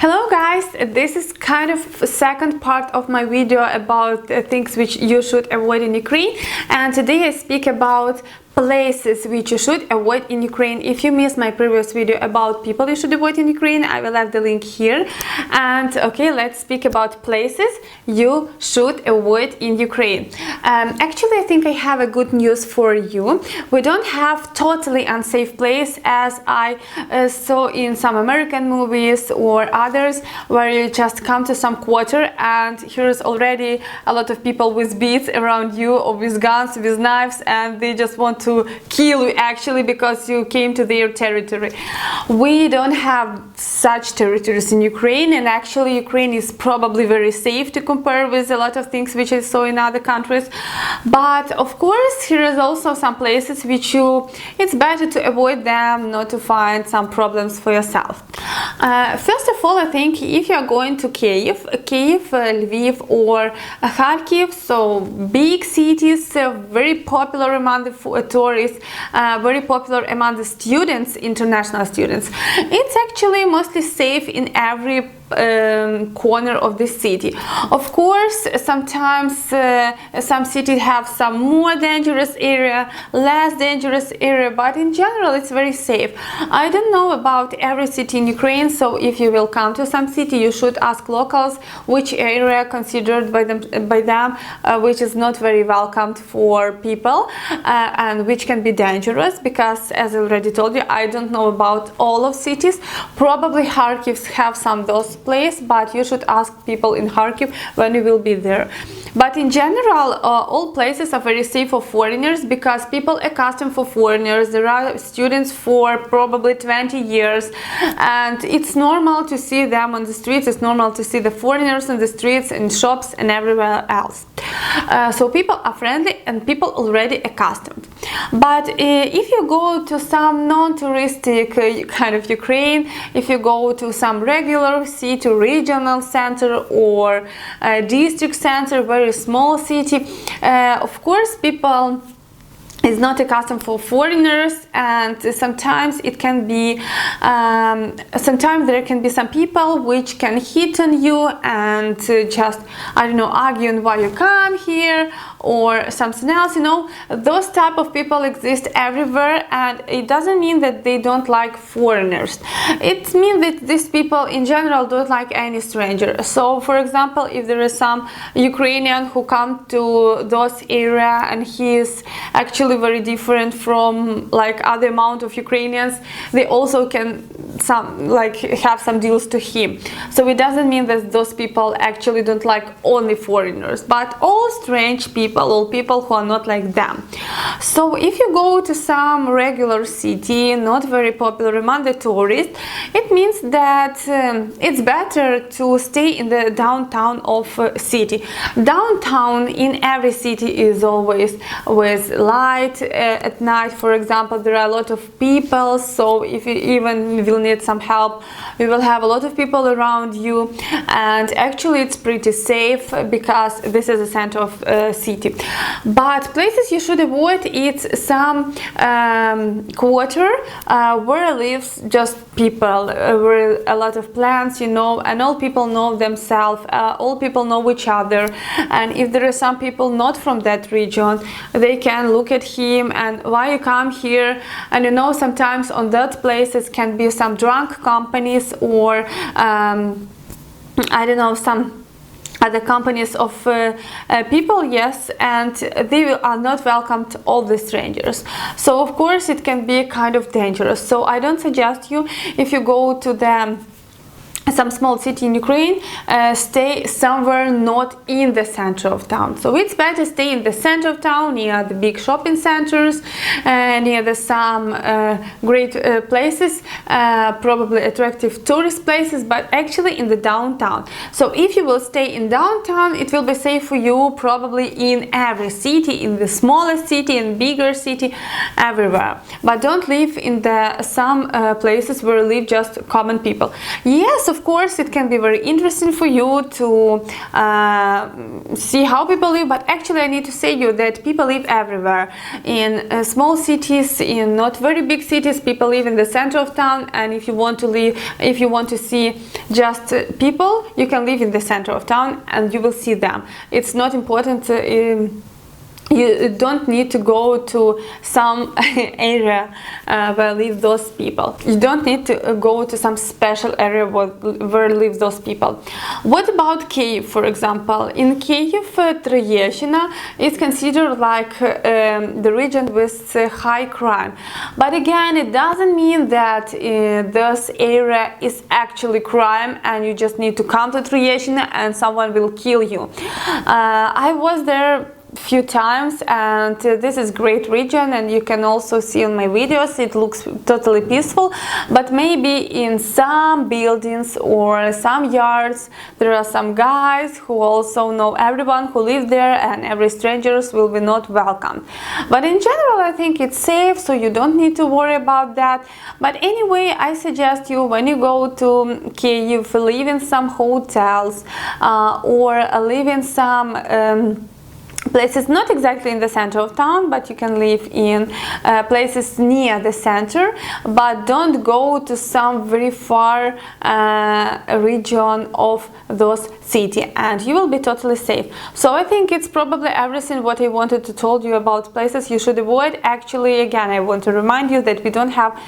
Hello guys, this is kind of a second part of my video about things which you should avoid in Ukraine, and today I speak about places which you should avoid in Ukraine. If you missed my previous video about people you should avoid in Ukraine, I will have the link here. And okay, let's speak about places you should avoid in Ukraine. Actually, I think I have a good news for you. We don't have totally unsafe place as I saw in some American movies or others, where you just come to some quarter and here's already a lot of people with beads around you, or with guns, with knives, and they just want to kill you actually because you came to their territory. We don't have such territories in Ukraine, and actually Ukraine is probably very safe to compare with a lot of things which I saw in other countries. But of course here is also some places which it's better to avoid them, not to find some problems for yourself. First of all, I think if you are going to Kiev, Lviv or Kharkiv, so big cities, very popular among the tourists, very popular among the students, international students. It's actually mostly safe in every corner of the city. Of course, sometimes some cities have some more dangerous area, less dangerous area, but in general it's very safe. I don't know about every city in Ukraine, so if you will come to some city, you should ask locals which area considered by them which is not very welcomed for people and which can be dangerous, because as I already told you, I don't know about all of cities. Probably Kharkiv have some those place, but you should ask people in Kharkiv when you will be there. But in general, all places are very safe for foreigners, because people accustomed for foreigners. There are students for probably 20 years, and it's normal to see them on the streets. It's normal to see the foreigners on the streets, in shops and everywhere else. So people are friendly and people already accustomed. But if you go to some non-touristic kind of Ukraine, if you go to some regular city, regional center or district center, very small city, of course people is not accustomed for foreigners, and sometimes it can be sometimes there can be some people which can hit on you and just, I don't know, arguing why you come here or something else, you know. Those type of people exist everywhere, and it doesn't mean that they don't like foreigners. It means that these people in general don't like any stranger. So for example, if there is some Ukrainian who come to those area and he is actually very different from like other amount of Ukrainians, they also can have some deals to him. So it doesn't mean that those people actually don't like only foreigners, but all strange people, all people who are not like them. So if you go to some regular city, not very popular among the tourists, it means that it's better to stay in the downtown of city. Downtown in every city is always with light. At night, for example, there are a lot of people, so if you even will need some help, you will have a lot of people around you, and actually it's pretty safe because this is the center of city. But places you should avoid, it's some quarter where lives just people, where a lot of plants, you know, and all people know themselves, all people know each other, and if there are some people not from that region, they can look at him and why you come here. And you know, sometimes on that places can be some drunk companies or I don't know, some other companies of people, yes, and they are not welcomed all the strangers. So of course it can be kind of dangerous. So I don't suggest you, if you go to some small city in Ukraine, stay somewhere not in the center of town. So it's better stay in the center of town, near the big shopping centers, near some great places, probably attractive tourist places, but actually in the downtown. So if you will stay in downtown, it will be safe for you probably in every city, in the smallest city, in bigger city, everywhere. But don't live in some places where live just common people. Yes, of of course it can be very interesting for you to see how people live, but actually I need to say you that people live everywhere. In small cities, in not very big cities, people live in the center of town, and if you want to see just people, you can live in the center of town and you will see them. It's not important. You don't need to go to some area where live those people. You don't need to go to some special area where live those people. What about Kiev, for example? In Kiev, Tроєщина is considered like the region with high crime. But again, it doesn't mean that this area is actually crime and you just need to come to Tроєщина and someone will kill you. I was there few times, and this is great region, and you can also see in my videos it looks totally peaceful, but maybe in some buildings or some yards there are some guys who also know everyone who live there, and every strangers will be not welcome. But in general I think it's safe, so you don't need to worry about that. But anyway, I suggest you, when you go to Kiev, live in some hotels or live in some places not exactly in the center of town, but you can live in places near the center, but don't go to some very far region of those city, and you will be totally safe. So I think it's probably everything what I wanted to tell you about places you should avoid. Actually, again, I want to remind you that we don't have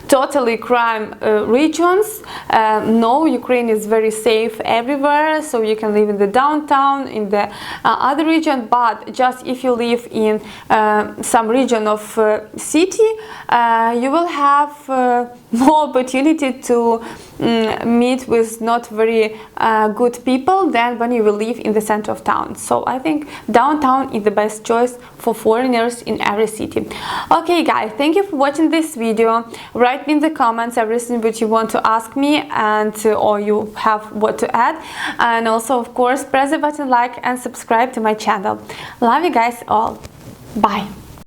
totally crime regions. No, Ukraine is very safe everywhere, so you can live in the downtown, in the other region, but just if you live in some region of city, you will have more opportunity to meet with not very good people than when you will live in the center of town. So I think downtown is the best choice for foreigners in every city. Okay guys, thank you for watching this video. Write me in the comments everything that you want to ask me, and or you have what to add, and also of course press the button like and subscribe to my channel. Love you guys all. Bye.